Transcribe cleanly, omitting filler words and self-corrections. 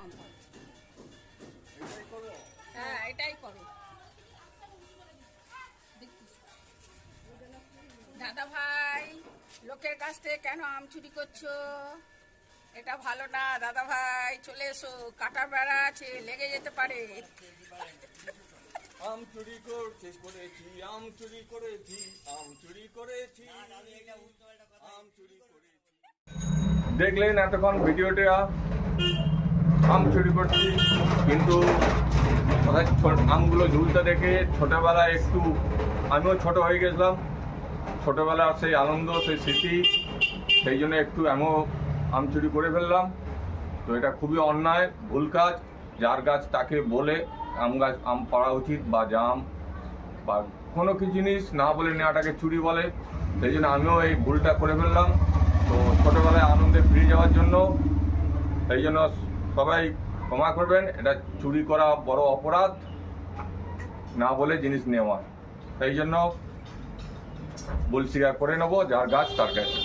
আমরা। হ্যাঁ, এটাই করো। দাদা ভাই, লোকের কাছ থেকে কেন আম চুরি করছো? এটা ভালো না দাদা ভাই, চলে এসো, কাটা বেড়া আছে, লেগে যেতে পারে। আম চুরি করেছি, আম চুরি করেছি, আম চুরি করেছি, আম চুরি করেছি। দেখলেন এতক্ষণ ভিডিওটা, আম চুরি করছি, কিন্তু আমগুলো ঝুলতে দেখে ছোটবেলায় একটু আমিও ছোট হয়ে গেছিলাম। ছোটবেলার সেই আনন্দ, সেই স্মৃতি, সেই জন্য একটু আমিও আম চুরি করে ফেললাম। তো এটা খুবই অন্যায়, ভুল কাজ। যার গাছ তাকে বলে আম পাড়া উচিত, বা জাম বা কোনো কি জিনিস না বলে নেওয়াটাকে চুরি বলে। সেই জন্য আমিও এই ভুলটা করে ফেললাম। তো ছোটোবেলায় আনন্দে ফিরে যাওয়ার জন্য সেই জন্য সবাই ক্ষমা করবেন। এটা চুরি করা বড় অপরাধ, না বলে জিনিস নেওয়া। সেই জন্য ভুল স্বীকার করে নেবো, যার গাছ তার কাছে।